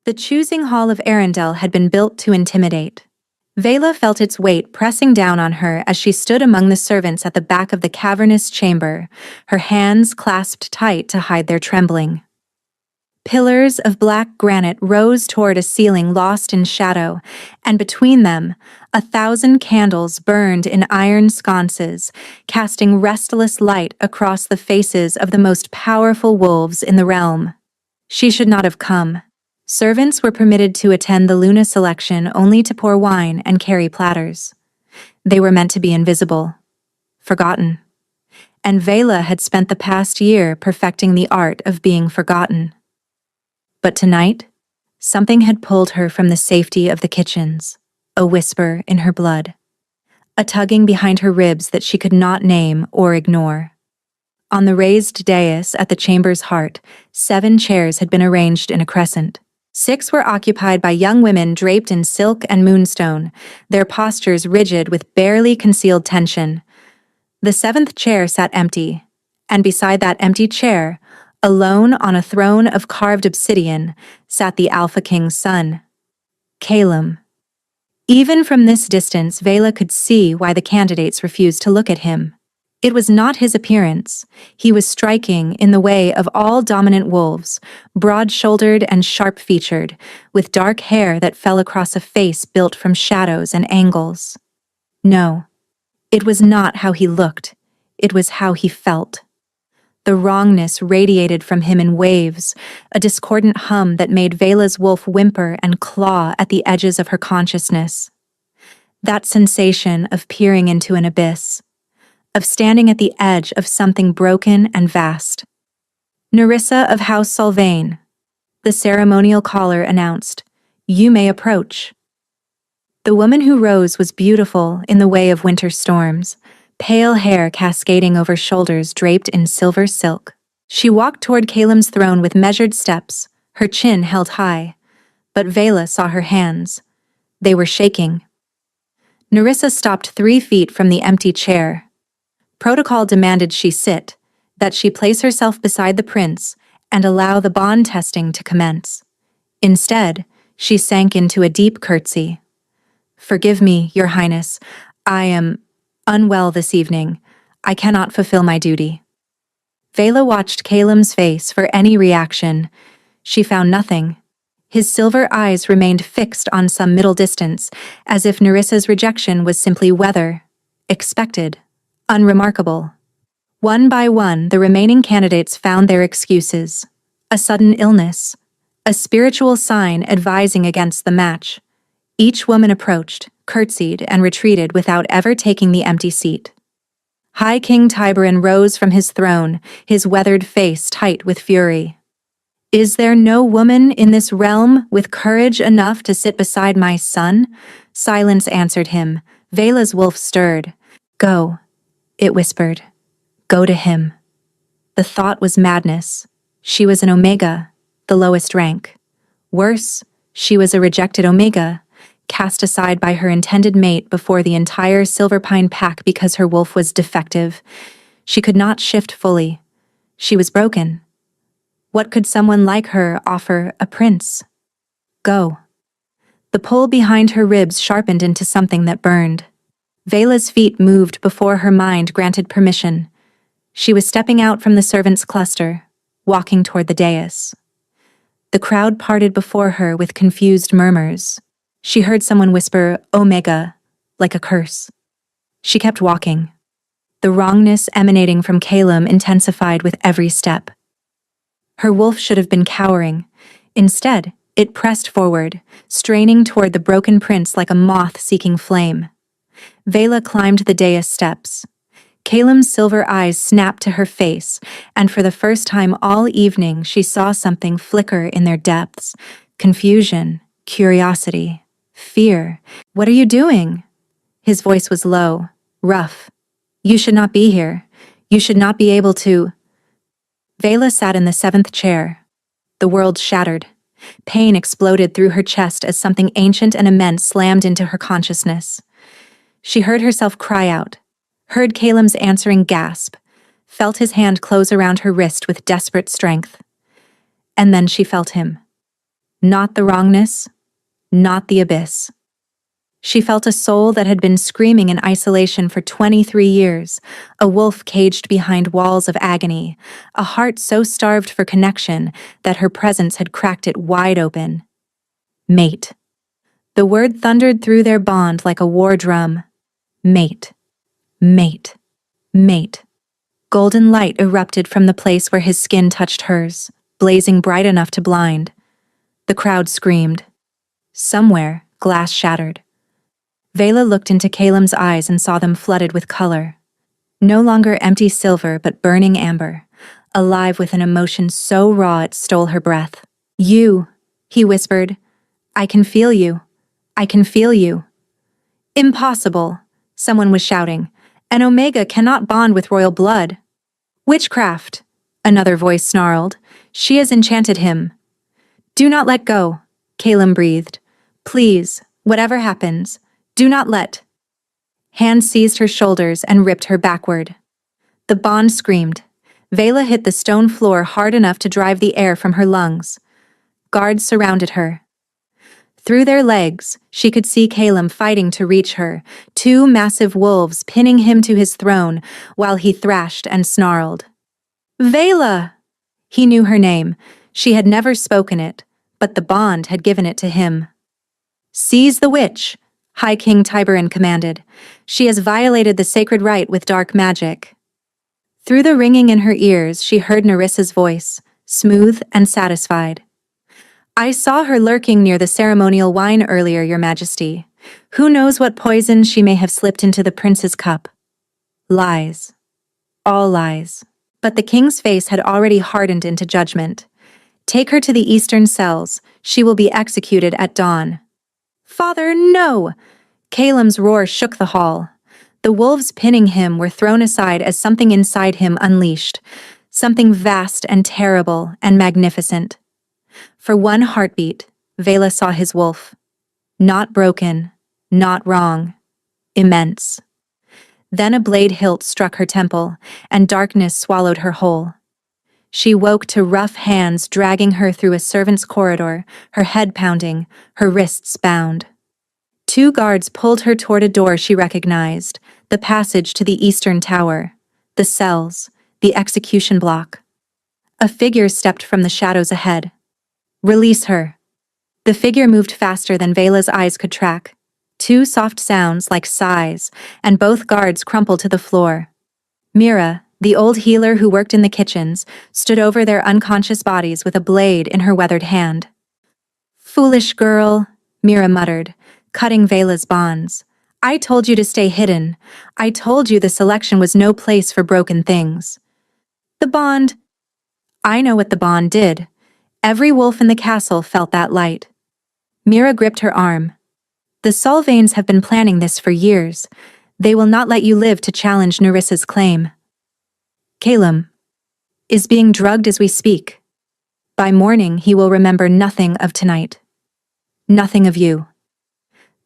The choosing hall of Arundel had been built to intimidate. Vela felt its weight pressing down on her as she stood among the servants at the back of the cavernous chamber, her hands clasped tight to hide their trembling. Pillars of black granite rose toward a ceiling lost in shadow, and between them, 1,000 candles burned in iron sconces, casting restless light across the faces of the most powerful wolves in the realm. She should not have come. Servants were permitted to attend the Luna selection only to pour wine and carry platters. They were meant to be invisible, forgotten. And Vela had spent the past year perfecting the art of being forgotten. But tonight, something had pulled her from the safety of the kitchens, a whisper in her blood, a tugging behind her ribs that she could not name or ignore. On the raised dais at the chamber's heart, 7 chairs had been arranged in a crescent. 6 were occupied by young women draped in silk and moonstone, their postures rigid with barely concealed tension. The 7th chair sat empty, and beside that empty chair, alone on a throne of carved obsidian, sat the Alpha King's son, Calum. Even from this distance, Vela could see why the candidates refused to look at him. It was not his appearance. He was striking in the way of all dominant wolves, broad-shouldered and sharp-featured, with dark hair that fell across a face built from shadows and angles. No, it was not how he looked. It was how he felt. The wrongness radiated from him in waves, a discordant hum that made Vela's wolf whimper and claw at the edges of her consciousness. That sensation of peering into an abyss, of standing at the edge of something broken and vast. Nerissa of House Solvain, the ceremonial caller announced, "You may approach." The woman who rose was beautiful in the way of winter storms, pale hair cascading over shoulders draped in silver silk. She walked toward Calum's throne with measured steps, her chin held high. But Vela saw her hands. They were shaking. Nerissa stopped 3 feet from the empty chair. Protocol demanded she sit, that she place herself beside the prince and allow the bond testing to commence. Instead, she sank into a deep curtsy. "Forgive me, Your Highness. I am unwell this evening. I cannot fulfill my duty." Vela watched Calum's face for any reaction. She found nothing. His silver eyes remained fixed on some middle distance, as if Nerissa's rejection was simply weather, expected, unremarkable. One by one, the remaining candidates found their excuses. A sudden illness, a spiritual sign advising against the match. Each woman approached, curtsied, and retreated without ever taking the empty seat. High King Tiberan rose from his throne, his weathered face tight with fury. "Is there no woman in this realm with courage enough to sit beside my son?" Silence answered him. Vela's wolf stirred. "Go," it whispered. "Go to him." The thought was madness. She was an Omega, the lowest rank. Worse, she was a rejected Omega, cast aside by her intended mate before the entire Silverpine pack because her wolf was defective. She could not shift fully. She was broken. What could someone like her offer a prince? Go. The pull behind her ribs sharpened into something that burned. Vela's feet moved before her mind granted permission. She was stepping out from the servants' cluster, walking toward the dais. The crowd parted before her with confused murmurs. She heard someone whisper, "Omega," like a curse. She kept walking. The wrongness emanating from Calum intensified with every step. Her wolf should have been cowering. Instead, it pressed forward, straining toward the broken prince like a moth seeking flame. Vela climbed the dais steps. Calum's silver eyes snapped to her face, and for the first time all evening she saw something flicker in their depths. Confusion, curiosity, fear. "What are you doing?" His voice was low, rough. "You should not be here. You should not be able to." Vela sat in the 7th chair. The world shattered. Pain exploded through her chest as something ancient and immense slammed into her consciousness. She heard herself cry out, heard Calum's answering gasp, felt his hand close around her wrist with desperate strength. And then she felt him. Not the wrongness, not the abyss. She felt a soul that had been screaming in isolation for 23 years, a wolf caged behind walls of agony, a heart so starved for connection that her presence had cracked it wide open. Mate. The word thundered through their bond like a war drum. Mate. Mate. Mate. Golden light erupted from the place where his skin touched hers, blazing bright enough to blind. The crowd screamed. Somewhere, glass shattered. Vela looked into Calem's eyes and saw them flooded with color. No longer empty silver, but burning amber, alive with an emotion so raw it stole her breath. You, he whispered. I can feel you. I can feel you. Impossible, someone was shouting. An Omega cannot bond with royal blood. Witchcraft, another voice snarled. She has enchanted him. Do not let go, Calem breathed. Please, whatever happens, do not let. Hands seized her shoulders and ripped her backward. The bond screamed. Vela hit the stone floor hard enough to drive the air from her lungs. Guards surrounded her. Through their legs, she could see Calem fighting to reach her, two massive wolves pinning him to his throne while he thrashed and snarled. Vela! He knew her name. She had never spoken it, but the bond had given it to him. Seize the witch, High King Tiberin commanded. She has violated the sacred rite with dark magic. Through the ringing in her ears, she heard Nerissa's voice, smooth and satisfied. I saw her lurking near the ceremonial wine earlier, Your Majesty. Who knows what poison she may have slipped into the prince's cup? Lies. All lies. But the king's face had already hardened into judgment. Take her to the eastern cells. She will be executed at dawn. Father, no! Calem's roar shook the hall. The wolves pinning him were thrown aside as something inside him unleashed, something vast and terrible and magnificent. For one heartbeat, Vela saw his wolf. Not broken, not wrong, immense. Then a blade hilt struck her temple, and darkness swallowed her whole. She woke to rough hands dragging her through a servant's corridor, her head pounding, her wrists bound. Two guards pulled her toward a door she recognized, the passage to the eastern tower, the cells, the execution block. A figure stepped from the shadows ahead. Release her. The figure moved faster than Vela's eyes could track. Two soft sounds like sighs, and both guards crumpled to the floor. Mira, the old healer who worked in the kitchens, stood over their unconscious bodies with a blade in her weathered hand. Foolish girl, Mira muttered, cutting Vela's bonds. I told you to stay hidden. I told you the selection was no place for broken things. The bond. I know what the bond did. Every wolf in the castle felt that light. Mira gripped her arm. The Solvanes have been planning this for years. They will not let you live to challenge Nerissa's claim. Calem is being drugged as we speak. By morning, he will remember nothing of tonight. Nothing of you.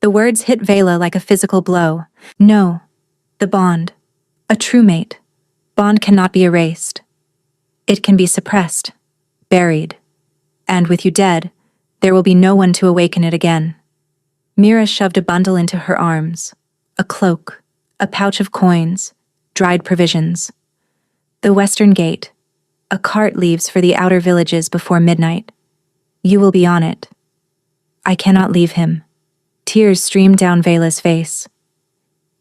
The words hit Vela like a physical blow. No, the bond. A true mate. Bond cannot be erased. It can be suppressed, buried. And with you dead, there will be no one to awaken it again. Mira shoved a bundle into her arms. A cloak, a pouch of coins, dried provisions. The western gate. A cart leaves for the outer villages before midnight. You will be on it. I cannot leave him. Tears streamed down Vela's face.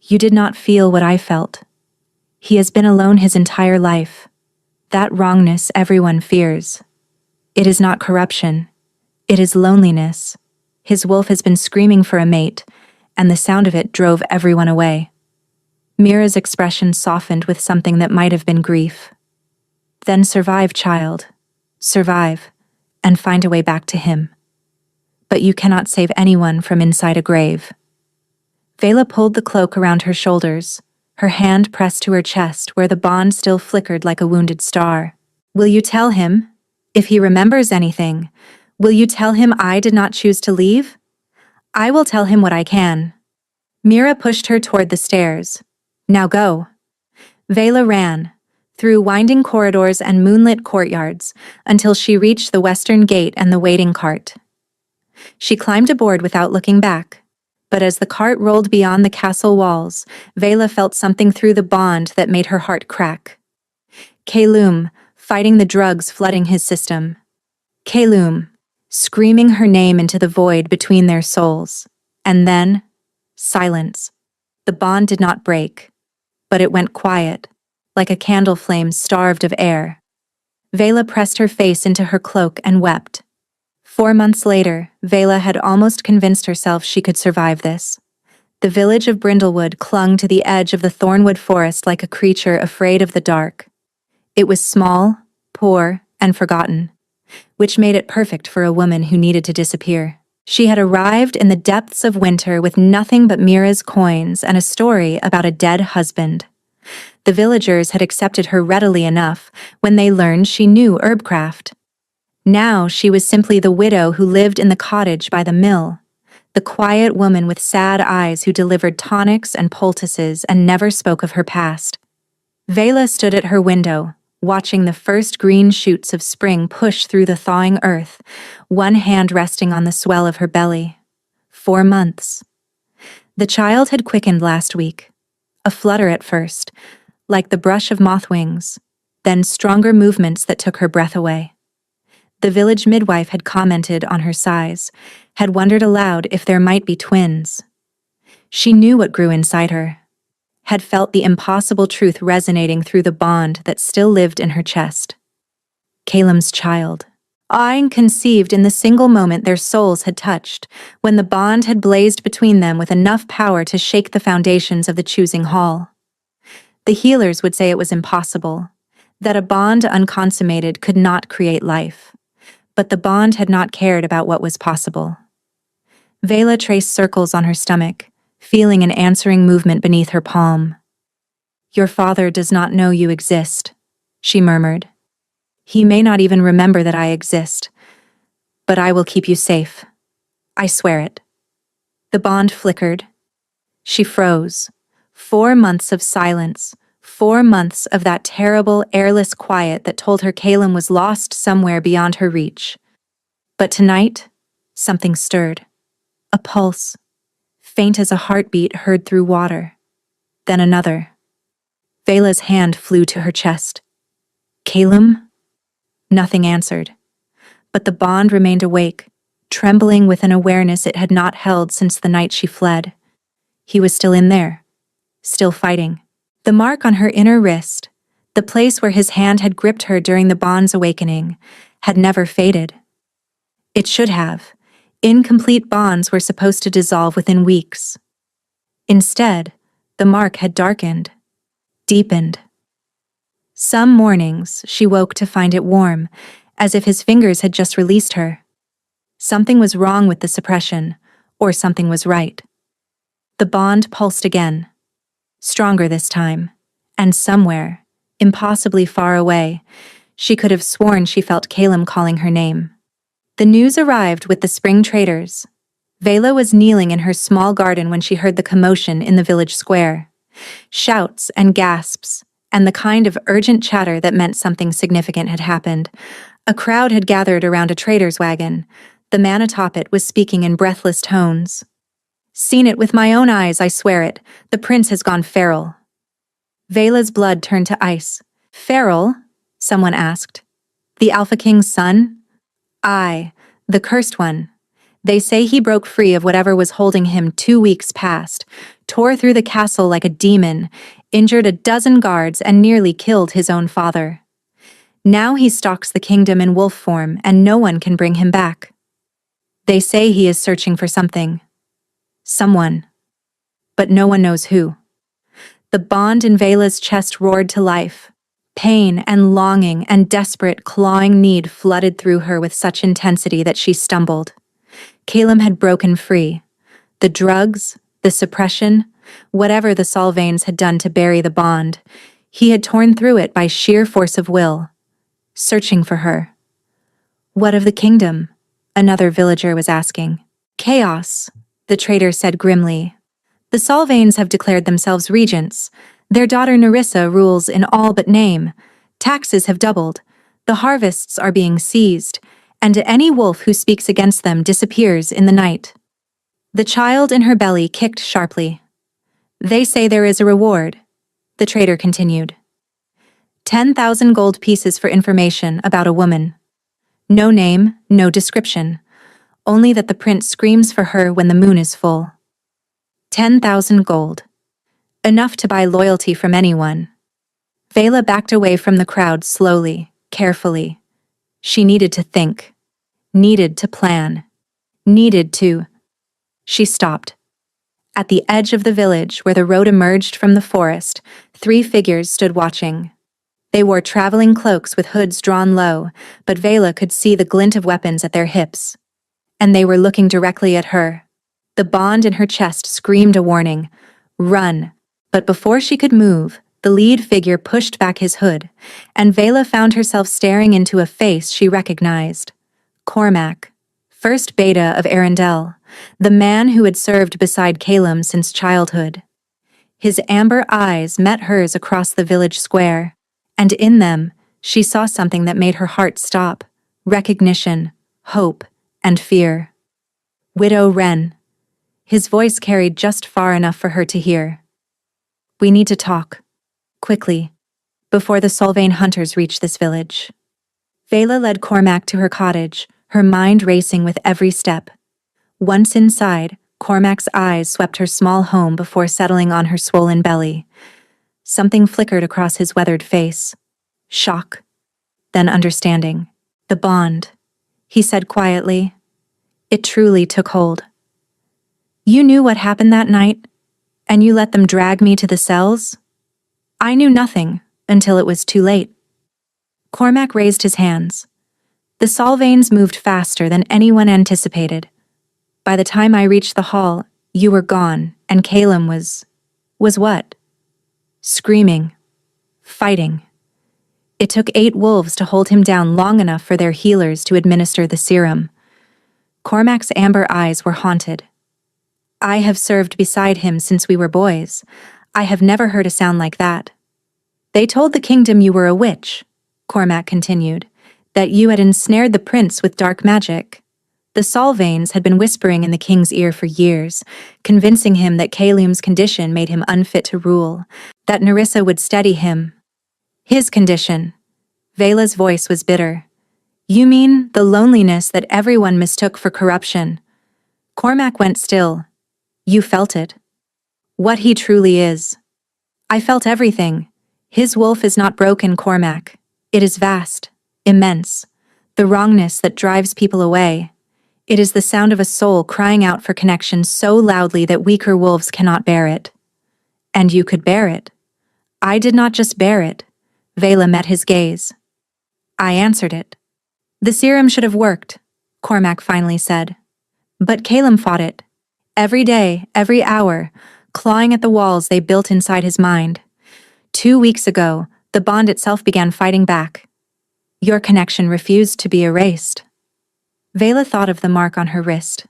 You did not feel what I felt. He has been alone his entire life. That wrongness everyone fears. It is not corruption. It is loneliness. His wolf has been screaming for a mate, and the sound of it drove everyone away. Mira's expression softened with something that might have been grief. Then survive, child. Survive, and find a way back to him. But you cannot save anyone from inside a grave. Vela pulled the cloak around her shoulders, her hand pressed to her chest where the bond still flickered like a wounded star. Will you tell him? If he remembers anything, will you tell him I did not choose to leave? I will tell him what I can. Mira pushed her toward the stairs. Now go. Vela ran, through winding corridors and moonlit courtyards, until she reached the western gate and the waiting cart. She climbed aboard without looking back. But as the cart rolled beyond the castle walls, Vela felt something through the bond that made her heart crack. Kalum, fighting the drugs flooding his system. Kalum, screaming her name into the void between their souls. And then, silence. The bond did not break, but it went quiet, like a candle flame starved of air. Vela pressed her face into her cloak and wept. 4 months later, Vela had almost convinced herself she could survive this. The village of Brindlewood clung to the edge of the thornwood forest like a creature afraid of the dark. It was small, poor, and forgotten, which made it perfect for a woman who needed to disappear. She had arrived in the depths of winter with nothing but Mira's coins and a story about a dead husband. The villagers had accepted her readily enough when they learned she knew herbcraft. Now she was simply the widow who lived in the cottage by the mill, the quiet woman with sad eyes who delivered tonics and poultices and never spoke of her past. Vela stood at her window, watching the first green shoots of spring push through the thawing earth, one hand resting on the swell of her belly. 4 months. The child had quickened last week. A flutter at first, like the brush of moth wings, then stronger movements that took her breath away. The village midwife had commented on her size, had wondered aloud if there might be twins. She knew what grew inside her, had felt the impossible truth resonating through the bond that still lived in her chest. Calum's child. Conceived in the single moment their souls had touched, when the bond had blazed between them with enough power to shake the foundations of the choosing hall. The healers would say it was impossible, that a bond unconsummated could not create life. But the bond had not cared about what was possible. Vela traced circles on her stomach, feeling an answering movement beneath her palm. "Your father does not know you exist," she murmured. "He may not even remember that I exist, but I will keep you safe. I swear it." The bond flickered. She froze. 4 months of silence, 4 months of that terrible, airless quiet that told her Calum was lost somewhere beyond her reach. But tonight, something stirred. A pulse, faint as a heartbeat heard through water. Then another. Vela's hand flew to her chest. "Calum?" Nothing answered. But the bond remained awake, trembling with an awareness it had not held since the night she fled. He was still in there, still fighting. The mark on her inner wrist, the place where his hand had gripped her during the bond's awakening, had never faded. It should have. Incomplete bonds were supposed to dissolve within weeks. Instead, the mark had darkened, deepened. Some mornings, she woke to find it warm, as if his fingers had just released her. Something was wrong with the suppression, or something was right. The bond pulsed again, stronger this time, and somewhere, impossibly far away, she could have sworn she felt Calum calling her name. The news arrived with the spring traders. Vela was kneeling in her small garden when she heard the commotion in the village square. Shouts and gasps, and the kind of urgent chatter that meant something significant had happened. A crowd had gathered around a trader's wagon. The man atop it was speaking in breathless tones. "Seen it with my own eyes, I swear it. The prince has gone feral." Vela's blood turned to ice. "Feral?" someone asked. "The Alpha King's son?" "Aye, the cursed one. They say he broke free of whatever was holding him 2 weeks past, tore through the castle like a demon, injured a dozen guards and nearly killed his own father. Now he stalks the kingdom in wolf form and no one can bring him back. They say he is searching for something. Someone. But no one knows who." The bond in Vela's chest roared to life. Pain and longing and desperate clawing need flooded through her with such intensity that she stumbled. Calum had broken free. The drugs, the suppression, whatever the Solvanes had done to bury the bond, he had torn through it by sheer force of will, searching for her. "What of the kingdom?" another villager was asking. "Chaos," the trader said grimly. "The Solvanes have declared themselves regents. Their daughter Nerissa rules in all but name. Taxes have doubled. The harvests are being seized. and any wolf who speaks against them disappears in the night." The child in her belly kicked sharply. "They say there is a reward," the trader continued. 10,000 gold pieces for information about a woman. No name, no description, only that the prince screams for her when the moon is full. 10,000 gold. Enough to buy loyalty from anyone. Vela backed away from the crowd slowly, carefully. She needed to think. Needed to plan. Needed to... She stopped. At the edge of the village where the road emerged from the forest, 3 figures stood watching. They wore traveling cloaks with hoods drawn low, but Vela could see the glint of weapons at their hips. And they were looking directly at her. The bond in her chest screamed a warning. Run! But before she could move, the lead figure pushed back his hood, and Vela found herself staring into a face she recognized. Cormac, first beta of Arendelle, the man who had served beside Calum since childhood. His amber eyes met hers across the village square, and in them, she saw something that made her heart stop. Recognition, hope, and fear. Widow Wren. His voice carried just far enough for her to hear. "We need to talk. Quickly. Before the Solvane hunters reach this village." Vela led Cormac to her cottage, her mind racing with every step. Once inside, Cormac's eyes swept her small home before settling on her swollen belly. Something flickered across his weathered face. Shock. Then understanding. "The bond," he said quietly. "It truly took hold. You knew what happened that night, and you let them drag me to the cells? I knew nothing until it was too late." Cormac raised his hands. "The Solvanes moved faster than anyone anticipated. By the time I reached the hall, you were gone, and Calum was what? Screaming. Fighting. It took 8 wolves to hold him down long enough for their healers to administer the serum." Cormac's amber eyes were haunted. "I have served beside him since we were boys. I have never heard a sound like that." "They told the kingdom you were a witch," Cormac continued, "that you had ensnared the prince with dark magic. The Solvanes had been whispering in the king's ear for years, convincing him that Calum's condition made him unfit to rule, that Nerissa would steady him. His condition." Vela's voice was bitter. "You mean the loneliness that everyone mistook for corruption?" Cormac went still. "You felt it. What he truly is." "I felt everything. His wolf is not broken, Cormac. It is vast, immense, the wrongness that drives people away. It is the sound of a soul crying out for connection so loudly that weaker wolves cannot bear it. And you could bear it. I did not just bear it." Vela met his gaze. "I answered it." "The serum should have worked," Cormac finally said. "But Calum fought it. Every day, every hour, clawing at the walls they built inside his mind. 2 weeks ago, the bond itself began fighting back. Your connection refused to be erased." Vela thought of the mark on her wrist,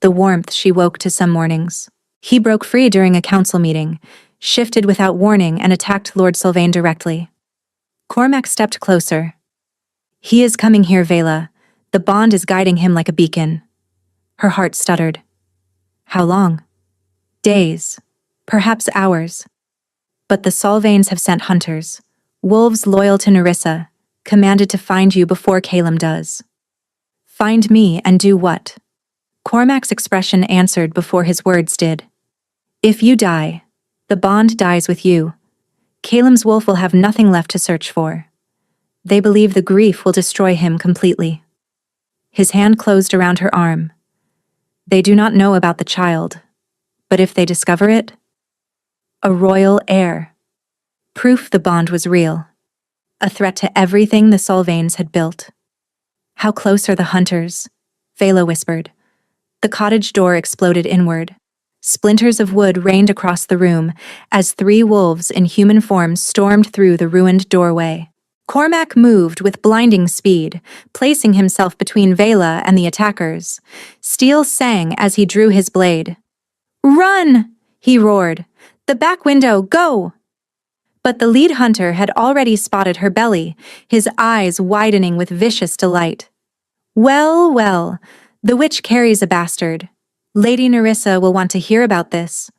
the warmth she woke to some mornings. He broke free during a council meeting, shifted without warning and attacked Lord Sylvain directly. Cormac stepped closer. "He is coming here, Vela. The bond is guiding him like a beacon." Her heart stuttered. "How long?" "Days. Perhaps hours. But the Solvanes have sent hunters, wolves loyal to Nerissa, commanded to find you before Calum does." "Find me and do what?" Cormac's expression answered before his words did. "If you die, the bond dies with you. Calum's wolf will have nothing left to search for. They believe the grief will destroy him completely." His hand closed around her arm. "They do not know about the child, but if they discover it, a royal heir. Proof the bond was real. A threat to everything the Solvanes had built." "How close are the hunters?" Vela whispered. The cottage door exploded inward. Splinters of wood rained across the room as 3 wolves in human form stormed through the ruined doorway. Cormac moved with blinding speed, placing himself between Vela and the attackers. Steel sang as he drew his blade. "Run!" he roared. "The back window, go!" But the lead hunter had already spotted her belly, his eyes widening with vicious delight. Well, well, the witch carries a bastard. Lady Nerissa will want to hear about this.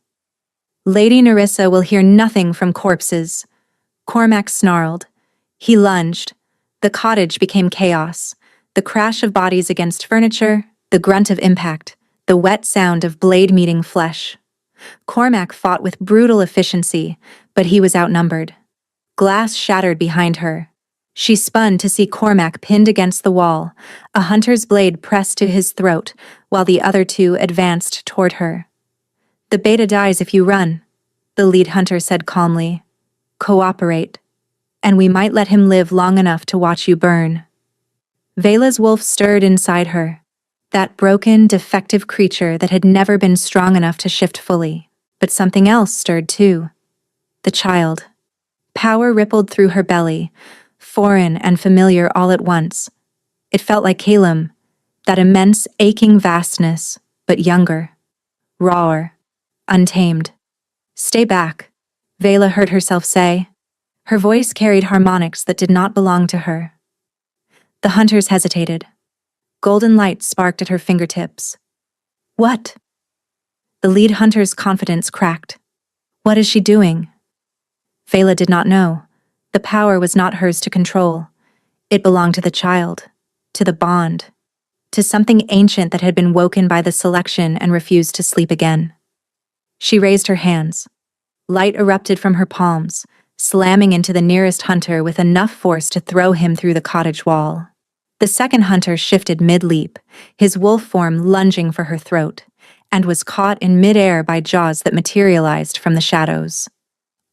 Lady Nerissa will hear nothing from corpses. Cormac snarled. He lunged. The cottage became chaos. The crash of bodies against furniture, the grunt of impact, the wet sound of blade meeting flesh. Cormac fought with brutal efficiency, but he was outnumbered. Glass shattered behind her. She spun to see Cormac pinned against the wall, a hunter's blade pressed to his throat, while the other two advanced toward her. The beta dies if you run, the lead hunter said calmly. Cooperate, and we might let him live long enough to watch you burn. Vela's wolf stirred inside her, that broken, defective creature that had never been strong enough to shift fully. But something else stirred too. The child. Power rippled through her belly, foreign and familiar all at once. It felt like Calum, that immense, aching vastness, but younger, rawer, untamed. Stay back, Vela heard herself say. Her voice carried harmonics that did not belong to her. The hunters hesitated. Golden light sparked at her fingertips. What? The lead hunter's confidence cracked. What is she doing? Vela did not know. The power was not hers to control. It belonged to the child, to the bond, to something ancient that had been woken by the selection and refused to sleep again. She raised her hands. Light erupted from her palms, slamming into the nearest hunter with enough force to throw him through the cottage wall. The second hunter shifted mid-leap, his wolf form lunging for her throat, and was caught in mid-air by jaws that materialized from the shadows.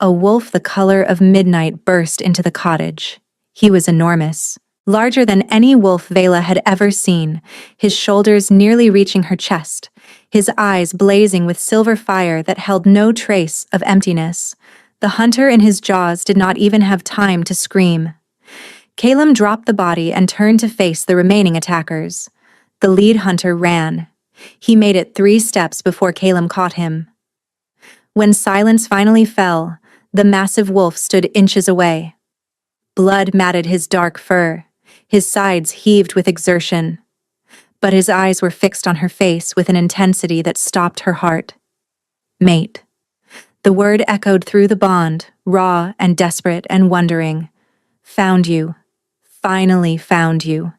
A wolf the color of midnight burst into the cottage. He was enormous, larger than any wolf Vela had ever seen, his shoulders nearly reaching her chest, his eyes blazing with silver fire that held no trace of emptiness. The hunter in his jaws did not even have time to scream. Calum dropped the body and turned to face the remaining attackers. The lead hunter ran. He made it 3 steps before Calum caught him. When silence finally fell, the massive wolf stood inches away. Blood matted his dark fur. His sides heaved with exertion. But his eyes were fixed on her face with an intensity that stopped her heart. Mate. The word echoed through the bond, raw and desperate and wondering. Found you. Finally found you.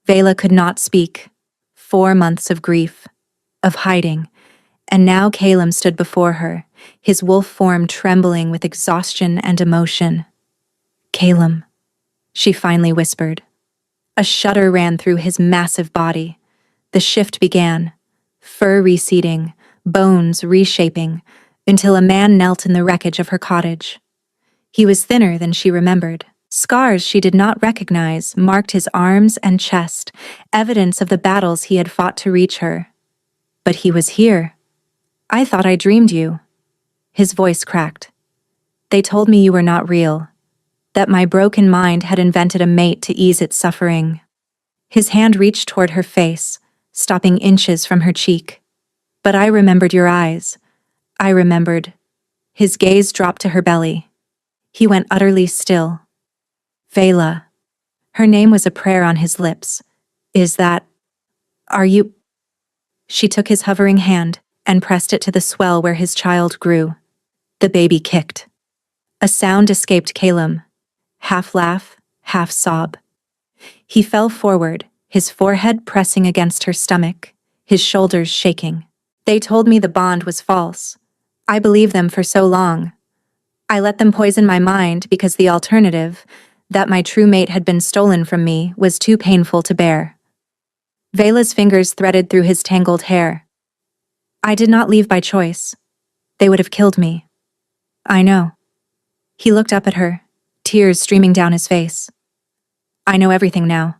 Vela could not speak. 4 months of grief, of hiding, and now Calum stood before her, his wolf form trembling with exhaustion and emotion. Calum, she finally whispered. A shudder ran through his massive body. The shift began, fur receding, bones reshaping, until a man knelt in the wreckage of her cottage. He was thinner than she remembered. Scars she did not recognize marked his arms and chest, evidence of the battles he had fought to reach her. But he was here. I thought I dreamed you. His voice cracked. They told me you were not real, that my broken mind had invented a mate to ease its suffering. His hand reached toward her face, stopping inches from her cheek. But I remembered your eyes. I remembered. His gaze dropped to her belly. He went utterly still. Vela. Her name was a prayer on his lips. Are you? She took his hovering hand and pressed it to the swell where his child grew. The baby kicked. A sound escaped Calum. Half laugh, half sob. He fell forward, his forehead pressing against her stomach, his shoulders shaking. They told me the bond was false. I believed them for so long. I let them poison my mind because the alternative, that my true mate had been stolen from me, was too painful to bear. Vela's fingers threaded through his tangled hair. I did not leave by choice. They would have killed me. I know. He looked up at her, tears streaming down his face. I know everything now.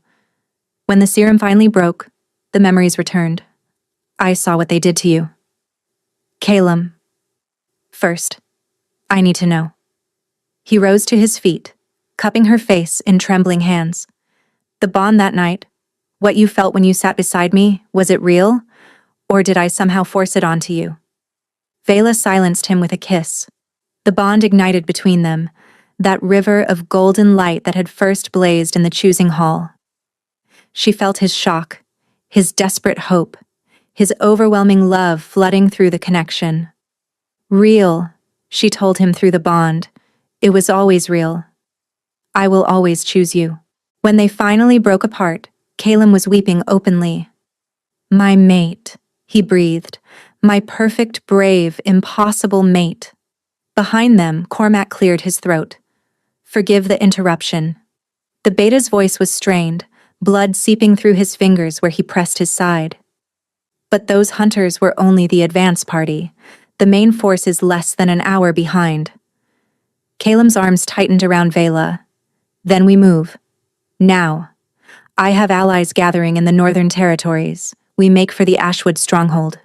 When the serum finally broke, the memories returned. I saw what they did to you. Calum. First, I need to know. He rose to his feet, cupping her face in trembling hands. The bond that night, what you felt when you sat beside me, was it real? Or did I somehow force it onto you? Vela silenced him with a kiss. The bond ignited between them, that river of golden light that had first blazed in the choosing hall. She felt his shock, his desperate hope, his overwhelming love flooding through the connection. Real, she told him through the bond. It was always real. I will always choose you. When they finally broke apart, Caleb was weeping openly. My mate, he breathed. My perfect, brave, impossible mate. Behind them, Cormac cleared his throat. Forgive the interruption. The beta's voice was strained, blood seeping through his fingers where he pressed his side. But those hunters were only the advance party. The main force is less than an hour behind. Caleb's arms tightened around Vela. Then we move. Now. I have allies gathering in the northern territories. We make for the Ashwood stronghold.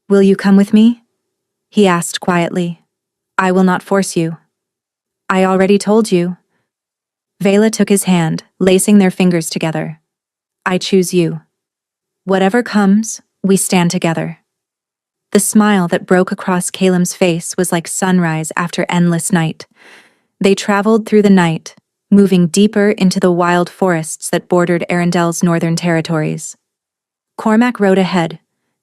Will you come with me? He asked quietly. I will not force you. I already told you. Vela took his hand, lacing their fingers together. I choose you. Whatever comes, we stand together. The smile that broke across Caleb's face was like sunrise after endless night. They traveled through the night, moving deeper into the wild forests that bordered Arendelle's northern territories. Cormac rode ahead,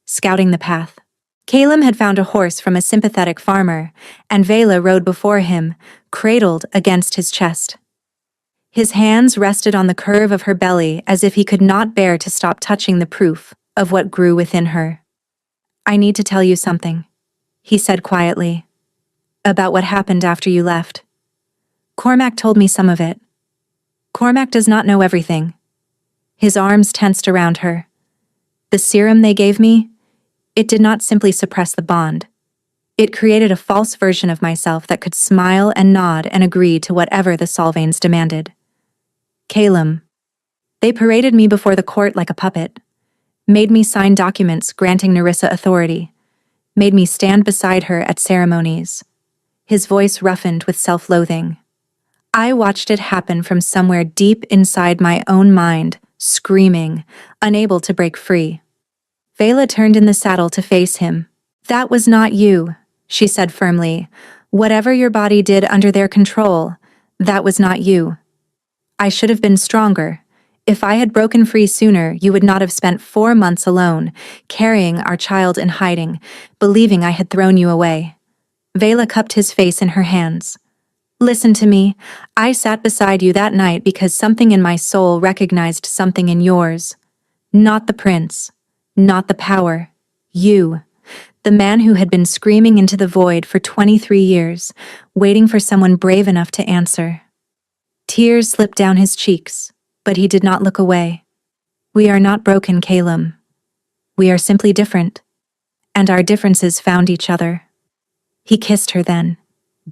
scouting the path. Caleb had found a horse from a sympathetic farmer, and Vela rode before him, cradled against his chest. His hands rested on the curve of her belly as if he could not bear to stop touching the proof of what grew within her. I need to tell you something, he said quietly, about what happened after you left. Cormac told me some of it. Cormac does not know everything. His arms tensed around her. The serum they gave me, it did not simply suppress the bond. It created a false version of myself that could smile and nod and agree to whatever the Solvanes demanded. Caleb. They paraded me before the court like a puppet, made me sign documents granting Nerissa authority, made me stand beside her at ceremonies. His voice roughened with self-loathing. I watched it happen from somewhere deep inside my own mind, screaming, unable to break free. Vela turned in the saddle to face him. That was not you, she said firmly. Whatever your body did under their control, that was not you. I should have been stronger. If I had broken free sooner, you would not have spent 4 months alone, carrying our child in hiding, believing I had thrown you away. Vela cupped his face in her hands. Listen to me. I sat beside you that night because something in my soul recognized something in yours. Not the prince. Not the power. You. The man who had been screaming into the void for 23 years, waiting for someone brave enough to answer. Tears slipped down his cheeks, but he did not look away. We are not broken, Caleb. We are simply different, and our differences found each other. He kissed her then,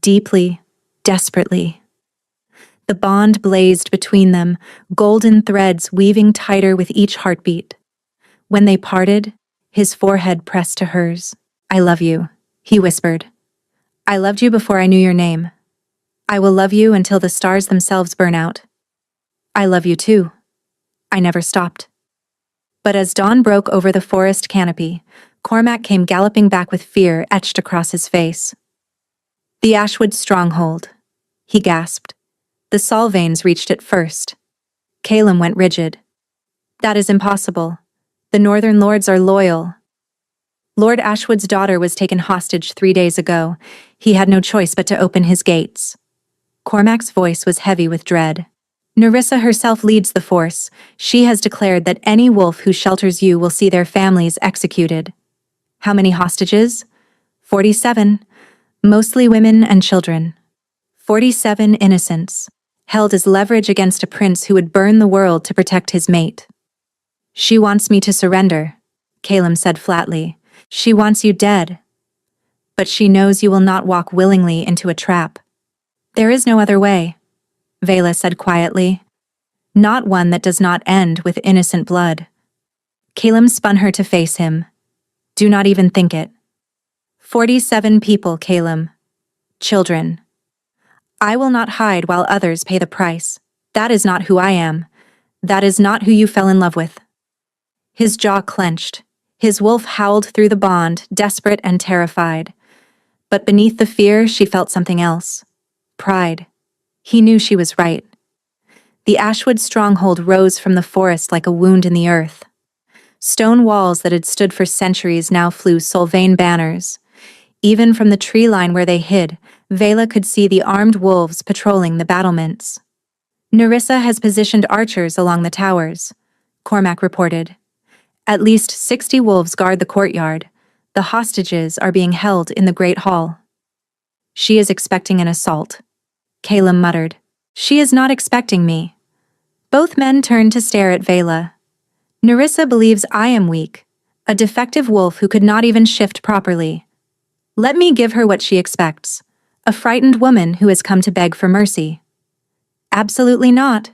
deeply, desperately. The bond blazed between them, golden threads weaving tighter with each heartbeat. When they parted, his forehead pressed to hers. I love you, he whispered. I loved you before I knew your name. I will love you until the stars themselves burn out. I love you too. I never stopped. But as dawn broke over the forest canopy, Cormac came galloping back with fear etched across his face. The Ashwood stronghold, he gasped. The Solvanes reached it first. Caleb went rigid. That is impossible. The Northern Lords are loyal. Lord Ashwood's daughter was taken hostage 3 days ago. He had no choice but to open his gates. Cormac's voice was heavy with dread. Nerissa herself leads the force. She has declared that any wolf who shelters you will see their families executed. How many hostages? 47. Mostly women and children. 47 innocents, held as leverage against a prince who would burn the world to protect his mate. She wants me to surrender, Caleb said flatly. She wants you dead. But she knows you will not walk willingly into a trap. There is no other way, Vela said quietly. Not one that does not end with innocent blood. Caleb spun her to face him. Do not even think it. 47 people, Caleb. Children. I will not hide while others pay the price. That is not who I am. That is not who you fell in love with. His jaw clenched. His wolf howled through the bond, desperate and terrified. But beneath the fear, she felt something else. Pride. He knew she was right. The Ashwood stronghold rose from the forest like a wound in the earth. Stone walls that had stood for centuries now flew Sylvain banners. Even from the tree line where they hid, Vela could see the armed wolves patrolling the battlements. Nerissa has positioned archers along the towers, Cormac reported. At least 60 wolves guard the courtyard. The hostages are being held in the Great Hall. She is expecting an assault, Caleb muttered. She is not expecting me. Both men turned to stare at Vela. Nerissa believes I am weak, a defective wolf who could not even shift properly. Let me give her what she expects, a frightened woman who has come to beg for mercy. Absolutely not.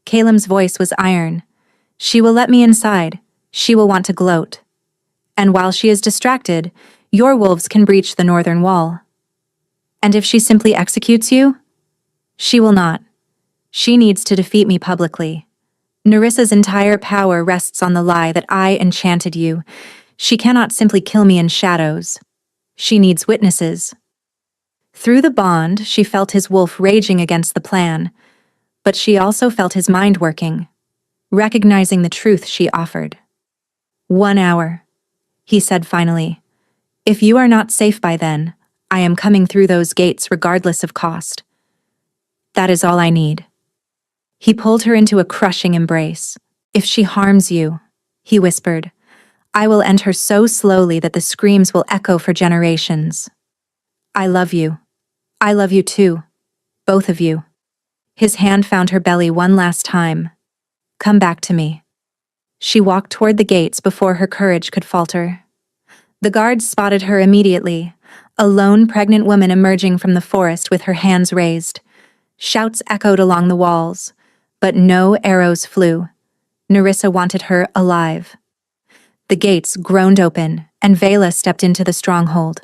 Caleb's voice was iron. She will let me inside. She will want to gloat. And while she is distracted, your wolves can breach the northern wall. And if she simply executes you? She will not. She needs to defeat me publicly. Nerissa's entire power rests on the lie that I enchanted you. She cannot simply kill me in shadows. She needs witnesses. Through the bond, she felt his wolf raging against the plan, but she also felt his mind working, recognizing the truth she offered. 1 hour, he said finally. If you are not safe by then, I am coming through those gates regardless of cost. That is all I need. He pulled her into a crushing embrace. If she harms you, he whispered, I will end her so slowly that the screams will echo for generations. I love you. I love you too. Both of you. His hand found her belly one last time. Come back to me. She walked toward the gates before her courage could falter. The guards spotted her immediately, a lone pregnant woman emerging from the forest with her hands raised. Shouts echoed along the walls, but no arrows flew. Nerissa wanted her alive. The gates groaned open, and Vela stepped into the stronghold.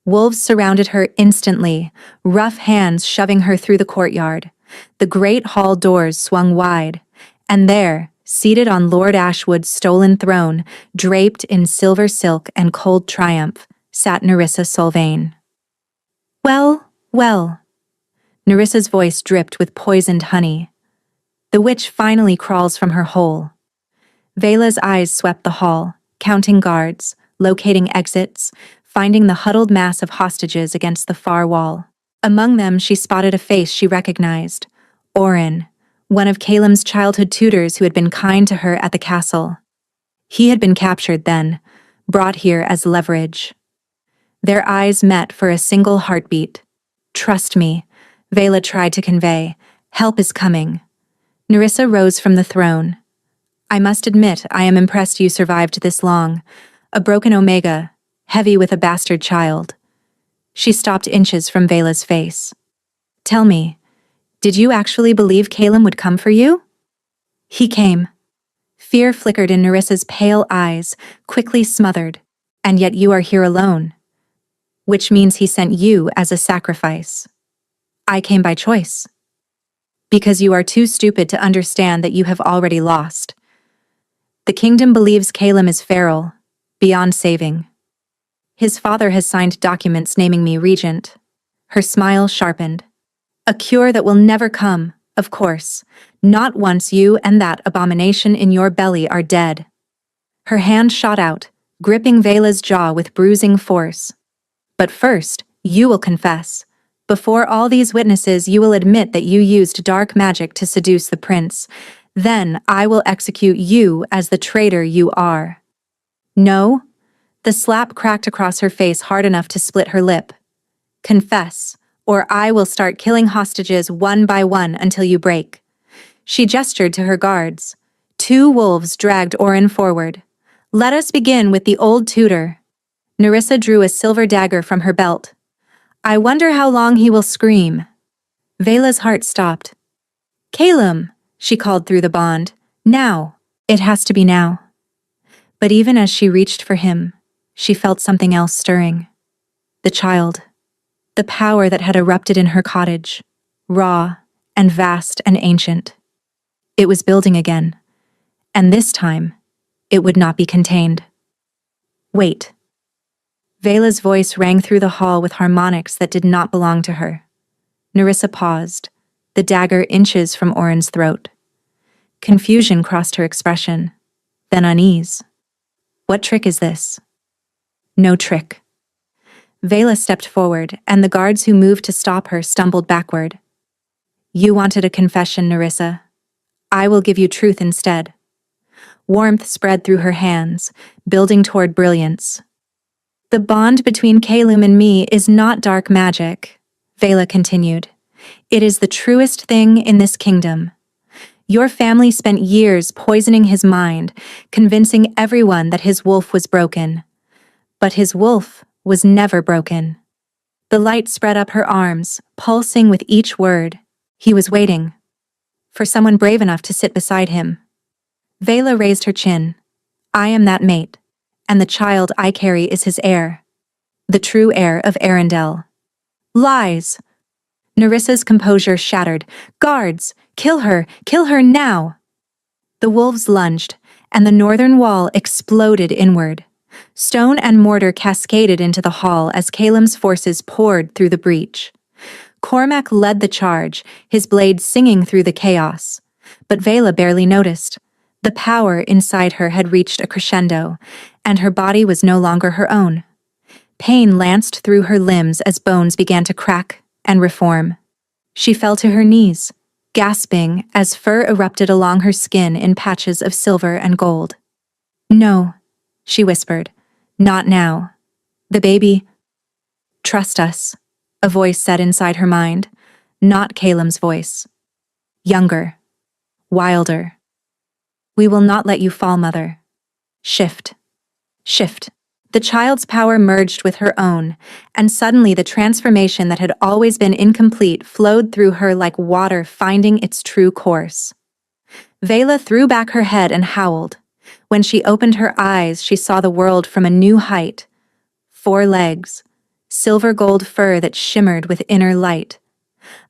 Wolves surrounded her instantly, rough hands shoving her through the courtyard. The great hall doors swung wide, and there, seated on Lord Ashwood's stolen throne, draped in silver silk and cold triumph, sat Nerissa Sylvain. Well, well. Nerissa's voice dripped with poisoned honey. The witch finally crawls from her hole. Vela's eyes swept the hall, counting guards, locating exits, finding the huddled mass of hostages against the far wall. Among them, she spotted a face she recognized. Orin, one of Caleb's childhood tutors who had been kind to her at the castle. He had been captured then, brought here as leverage. Their eyes met for a single heartbeat. Trust me, Vela tried to convey. Help is coming. Nerissa rose from the throne. I must admit, I am impressed you survived this long. A broken Omega, heavy with a bastard child. She stopped inches from Vela's face. Tell me, did you actually believe Caleb would come for you? He came. Fear flickered in Nerissa's pale eyes, quickly smothered. And yet you are here alone. Which means he sent you as a sacrifice. I came by choice. Because you are too stupid to understand that you have already lost. The kingdom believes Caleb is feral, beyond saving. His father has signed documents naming me regent. Her smile sharpened. A cure that will never come, of course, not once you and that abomination in your belly are dead. Her hand shot out, gripping Vela's jaw with bruising force. But first, you will confess. Before all these witnesses, you will admit that you used dark magic to seduce the prince. Then I will execute you as the traitor you are. No? The slap cracked across her face hard enough to split her lip. Confess, or I will start killing hostages one by one until you break. She gestured to her guards. 2 wolves dragged Orin forward. Let us begin with the old tutor. Nerissa drew a silver dagger from her belt. I wonder how long he will scream. Vela's heart stopped. Caleb, she called through the bond. Now. It has to be now. But even as she reached for him, she felt something else stirring. The child. The power that had erupted in her cottage. Raw and vast and ancient. It was building again. And this time, it would not be contained. Wait. Vela's voice rang through the hall with harmonics that did not belong to her. Nerissa paused, the dagger inches from Orin's throat. Confusion crossed her expression, then unease. What trick is this? No trick. Vela stepped forward, and the guards who moved to stop her stumbled backward. You wanted a confession, Nerissa. I will give you truth instead. Warmth spread through her hands, building toward brilliance. The bond between Calum and me is not dark magic, Vela continued. It is the truest thing in this kingdom. Your family spent years poisoning his mind, convincing everyone that his wolf was broken. But his wolf was never broken. The light spread up her arms, pulsing with each word. He was waiting for someone brave enough to sit beside him. Vela raised her chin. I am that mate, and the child I carry is his heir. The true heir of Arendelle. Lies! Nerissa's composure shattered. Guards! Kill her now! The wolves lunged, and the northern wall exploded inward. Stone and mortar cascaded into the hall as Calum's forces poured through the breach. Cormac led the charge, his blade singing through the chaos. But Vela barely noticed. The power inside her had reached a crescendo, and her body was no longer her own. Pain lanced through her limbs as bones began to crack and reform. She fell to her knees, gasping as fur erupted along her skin in patches of silver and gold. No, she whispered. Not now. The baby... Trust us, a voice said inside her mind. Not Calum's voice. Younger. Wilder. We will not let you fall, Mother. Shift. Shift. The child's power merged with her own, and suddenly the transformation that had always been incomplete flowed through her like water finding its true course. Vela threw back her head and howled. When she opened her eyes, she saw the world from a new height. 4 legs, silver gold fur that shimmered with inner light,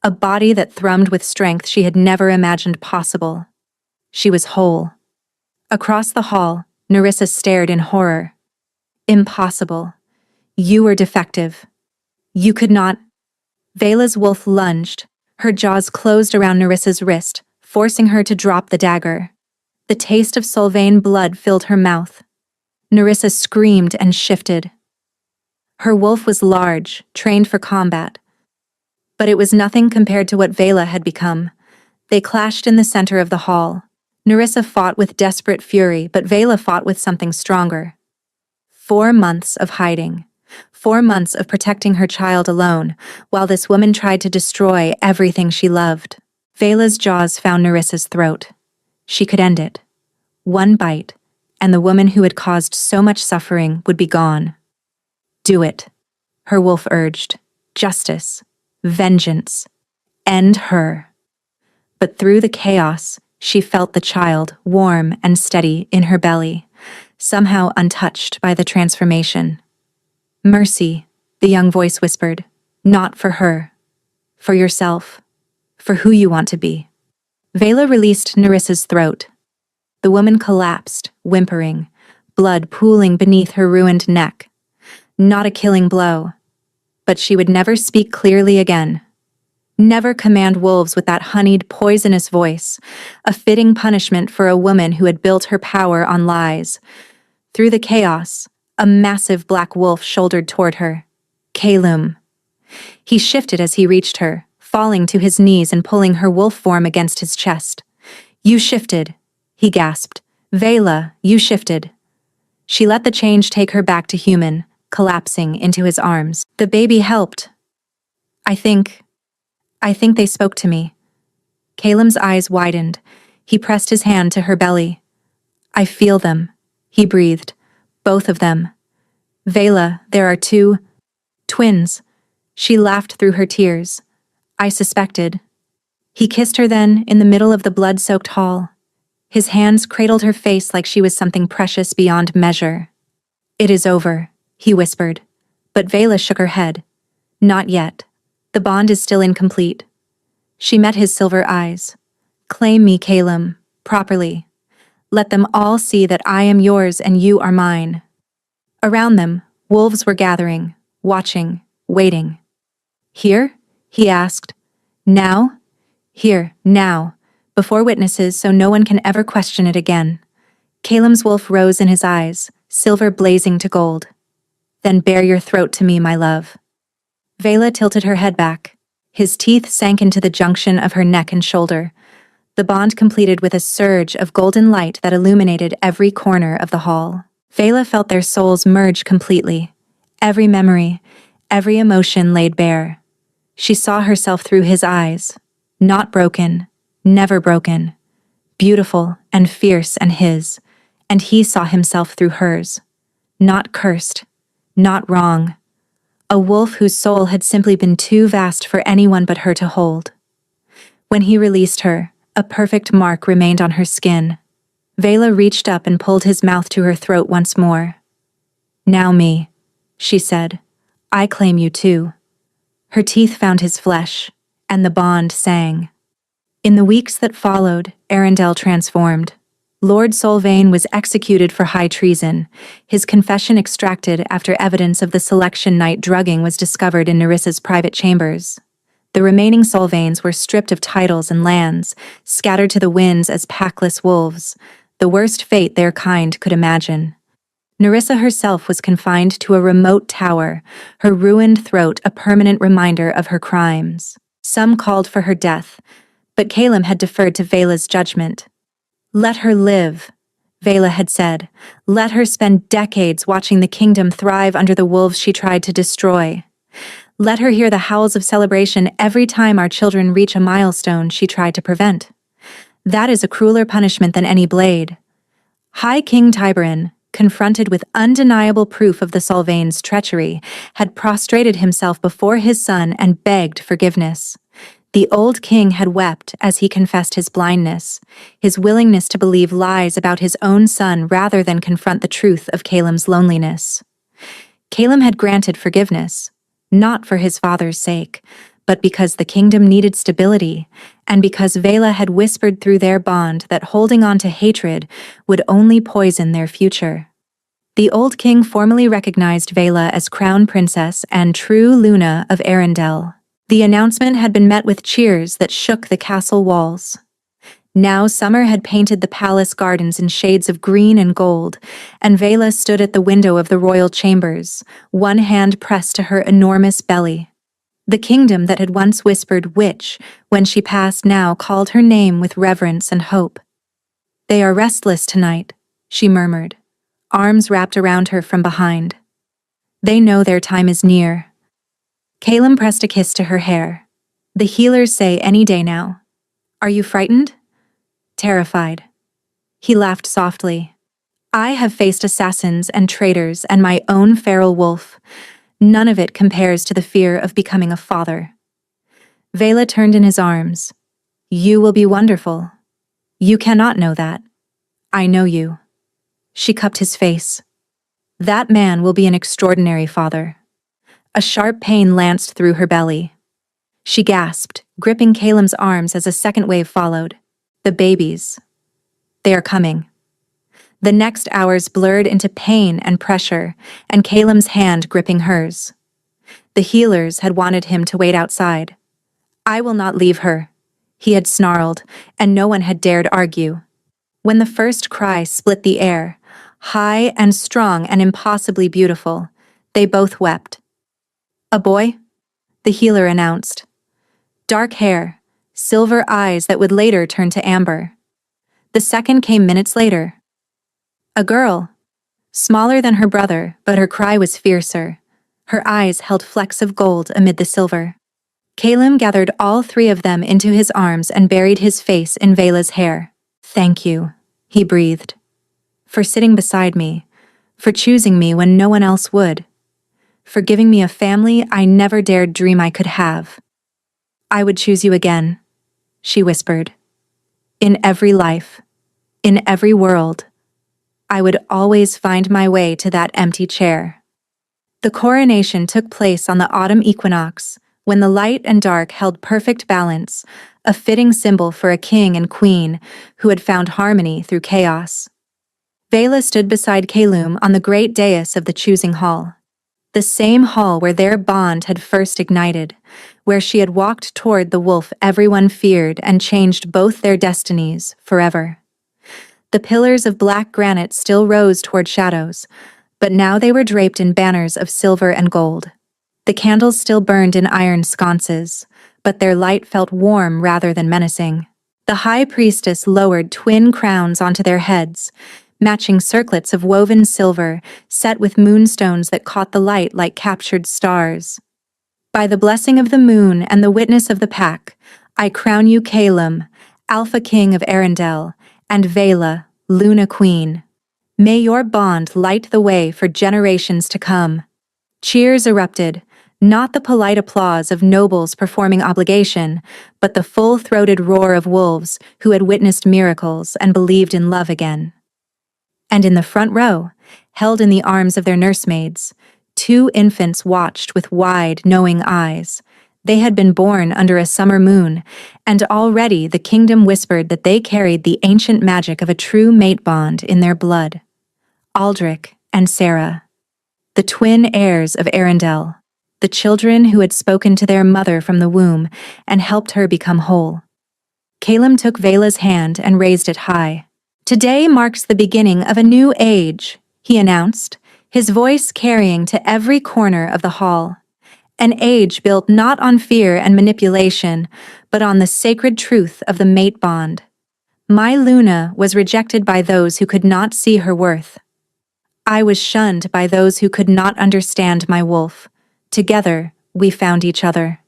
a body that thrummed with strength she had never imagined possible. She was whole. Across the hall, Nerissa stared in horror. Impossible. You were defective. You could not... Vela's wolf lunged. Her jaws closed around Nerissa's wrist, forcing her to drop the dagger. The taste of Solvain blood filled her mouth. Nerissa screamed and shifted. Her wolf was large, trained for combat. But it was nothing compared to what Vela had become. They clashed in the center of the hall. Nerissa fought with desperate fury, but Vela fought with something stronger. 4 months of hiding. 4 months of protecting her child alone, while this woman tried to destroy everything she loved. Vela's jaws found Nerissa's throat. She could end it. 1 bite, and the woman who had caused so much suffering would be gone. Do it, her wolf urged. Justice. Vengeance. End her. But through the chaos, she felt the child, warm and steady in her belly, somehow untouched by the transformation. Mercy, the young voice whispered. Not for her. For yourself. For who you want to be. Vela released Nerissa's throat. The woman collapsed, whimpering, blood pooling beneath her ruined neck. Not a killing blow. But she would never speak clearly again. Never command wolves with that honeyed, poisonous voice, a fitting punishment for a woman who had built her power on lies. Through the chaos, a massive black wolf shouldered toward her. Calum. He shifted as he reached her, falling to his knees and pulling her wolf form against his chest. You shifted, he gasped. Vela, you shifted. She let the change take her back to human, collapsing into his arms. The baby helped. I think they spoke to me. Calum's eyes widened. He pressed his hand to her belly. I feel them, he breathed. Both of them. Vela, there are 2 twins. She laughed through her tears. I suspected. He kissed her then, in the middle of the blood-soaked hall. His hands cradled her face like she was something precious beyond measure. It is over, he whispered. But Vela shook her head. Not yet. The bond is still incomplete. She met his silver eyes. Claim me, Calum, properly. Let them all see that I am yours and you are mine. Around them, wolves were gathering, watching, waiting. Here? He asked. Now? Here, now. before witnesses so no one can ever question it again. Caleb's wolf rose in his eyes, silver blazing to gold. Then bare your throat to me, my love. Vela tilted her head back. His teeth sank into the junction of her neck and shoulder. The bond completed with a surge of golden light that illuminated every corner of the hall. Vela felt their souls merge completely. Every memory, every emotion laid bare. She saw herself through his eyes. Not broken, never broken. Beautiful and fierce and his. And he saw himself through hers. Not cursed, not wrong. A wolf whose soul had simply been too vast for anyone but her to hold. When he released her, a perfect mark remained on her skin. Vela reached up and pulled his mouth to her throat once more. Now me, she said. I claim you too. Her teeth found his flesh, and the bond sang. In the weeks that followed, Arundel transformed. Lord Solvane was executed for high treason, his confession extracted after evidence of the selection night drugging was discovered in Nerissa's private chambers. The remaining Solvanes were stripped of titles and lands, scattered to the winds as packless wolves, the worst fate their kind could imagine. Nerissa herself was confined to a remote tower, her ruined throat a permanent reminder of her crimes. Some called for her death, but Caleb had deferred to Vela's judgment. Let her live, Vela had said. Let her spend decades watching the kingdom thrive under the wolves she tried to destroy. Let her hear the howls of celebration every time our children reach a milestone she tried to prevent. That is a crueler punishment than any blade. High King Tiberin, confronted with undeniable proof of the Solvane's treachery, had prostrated himself before his son and begged forgiveness. The old king had wept as he confessed his blindness, his willingness to believe lies about his own son rather than confront the truth of Caleb's loneliness. Caleb had granted forgiveness, not for his father's sake, but because the kingdom needed stability, and because Vela had whispered through their bond that holding on to hatred would only poison their future. The old king formally recognized Vela as crown princess and true Luna of Arundel. The announcement had been met with cheers that shook the castle walls. Now summer had painted the palace gardens in shades of green and gold, and Vela stood at the window of the royal chambers, one hand pressed to her enormous belly. The kingdom that had once whispered witch when she passed now called her name with reverence and hope. They are restless tonight, she murmured, arms wrapped around her from behind. They know their time is near. Caleb pressed a kiss to her hair. The healers say any day now. Are you frightened? Terrified. He laughed softly. I have faced assassins and traitors and my own feral wolf. None of it compares to the fear of becoming a father. Vela turned in his arms. You will be wonderful. You cannot know that. I know you. She cupped his face. That man will be an extraordinary father. A sharp pain lanced through her belly. She gasped, gripping Caleb's arms as a second wave followed. The babies. They are coming. The next hours blurred into pain and pressure, and Caleb's hand gripping hers. The healers had wanted him to wait outside. I will not leave her, he had snarled, and no one had dared argue. When the first cry split the air, high and strong and impossibly beautiful, they both wept. A boy? The healer announced. Dark hair, silver eyes that would later turn to amber. The second came minutes later. A girl. Smaller than her brother, but her cry was fiercer. Her eyes held flecks of gold amid the silver. Caleb gathered all three of them into his arms and buried his face in Vela's hair. Thank you, he breathed. For sitting beside me, for choosing me when no one else would. For giving me a family I never dared dream I could have. I would choose you again, she whispered. In every life, in every world, I would always find my way to that empty chair. The coronation took place on the autumn equinox, when the light and dark held perfect balance, a fitting symbol for a king and queen who had found harmony through chaos. Vela stood beside Caleb on the great dais of the choosing hall. The same hall where their bond had first ignited, where she had walked toward the wolf everyone feared and changed both their destinies forever. The pillars of black granite still rose toward shadows, but now they were draped in banners of silver and gold. The candles still burned in iron sconces, but their light felt warm rather than menacing. The high priestess lowered twin crowns onto their heads, matching circlets of woven silver set with moonstones that caught the light like captured stars. By the blessing of the moon and the witness of the pack, I crown you Calum, Alpha King of Arendelle, and Vela, Luna Queen. May your bond light the way for generations to come. Cheers erupted, not the polite applause of nobles performing obligation, but the full-throated roar of wolves who had witnessed miracles and believed in love again. And in the front row, held in the arms of their nursemaids, 2 infants watched with wide, knowing eyes. They had been born under a summer moon, and already the kingdom whispered that they carried the ancient magic of a true mate bond in their blood. Aldrich and Sarah, the twin heirs of Arendelle, the children who had spoken to their mother from the womb and helped her become whole. Calum took Vela's hand and raised it high. "Today marks the beginning of a new age," he announced, his voice carrying to every corner of the hall. An age built not on fear and manipulation, but on the sacred truth of the mate bond. My Luna was rejected by those who could not see her worth. I was shunned by those who could not understand my wolf. Together, we found each other.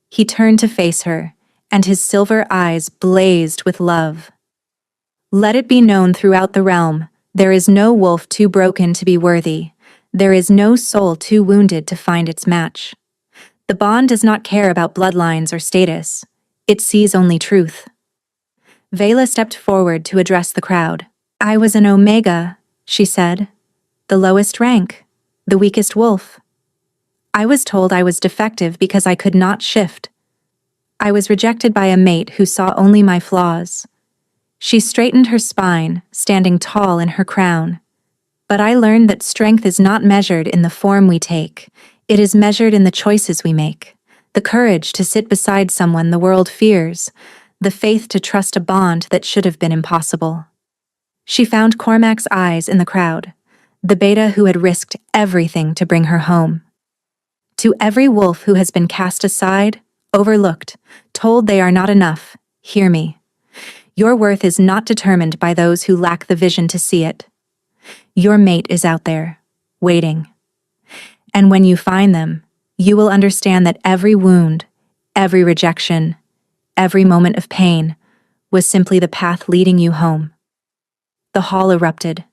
He turned to face her, and his silver eyes blazed with love. Let it be known throughout the realm, there is no wolf too broken to be worthy. There is no soul too wounded to find its match. The bond does not care about bloodlines or status. It sees only truth. Vela stepped forward to address the crowd. "I was an Omega," she said. "The lowest rank, the weakest wolf. I was told I was defective because I could not shift. I was rejected by a mate who saw only my flaws." She straightened her spine, standing tall in her crown. "But I learned that strength is not measured in the form we take. It is measured in the choices we make. The courage to sit beside someone the world fears. The faith to trust a bond that should have been impossible." She found Cormac's eyes in the crowd, the beta who had risked everything to bring her home. "To every wolf who has been cast aside, overlooked, told they are not enough, hear me. Your worth is not determined by those who lack the vision to see it. Your mate is out there, waiting. And when you find them, you will understand that every wound, every rejection, every moment of pain was simply the path leading you home." The hall erupted.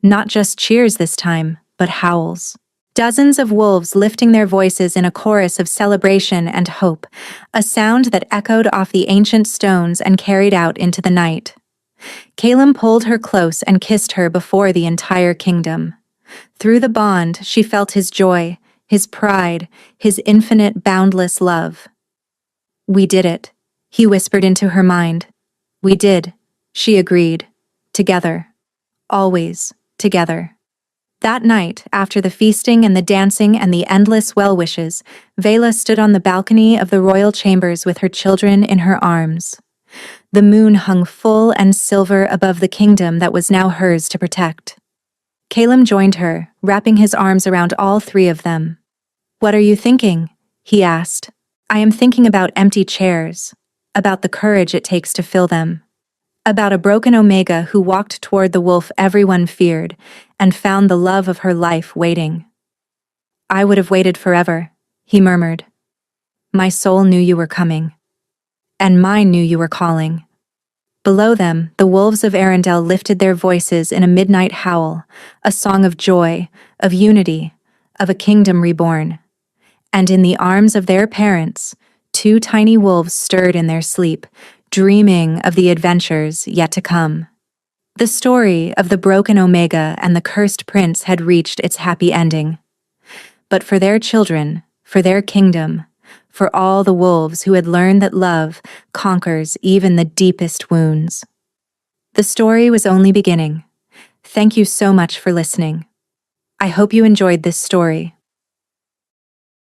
Not just cheers this time, but howls. Dozens of wolves lifting their voices in a chorus of celebration and hope, a sound that echoed off the ancient stones and carried out into the night. Calum pulled her close and kissed her before the entire kingdom. Through the bond, she felt his joy, his pride, his infinite, boundless love. "We did it," he whispered into her mind. "We did," she agreed. "Together. Always together." That night, after the feasting and the dancing and the endless well-wishes, Vela stood on the balcony of the royal chambers with her children in her arms. The moon hung full and silver above the kingdom that was now hers to protect. Calum joined her, wrapping his arms around all 3 of them. "What are you thinking?" he asked. "I am thinking about empty chairs, about the courage it takes to fill them. About a broken Omega who walked toward the wolf everyone feared and found the love of her life waiting." "I would have waited forever," he murmured. "My soul knew you were coming. And mine knew you were calling." Below them, the wolves of Arendelle lifted their voices in a midnight howl, a song of joy, of unity, of a kingdom reborn. And in the arms of their parents, 2 tiny wolves stirred in their sleep, dreaming of the adventures yet to come. The story of the broken Omega and the cursed prince had reached its happy ending. But for their children, for their kingdom, for all the wolves who had learned that love conquers even the deepest wounds. The story was only beginning. Thank you so much for listening. I hope you enjoyed this story.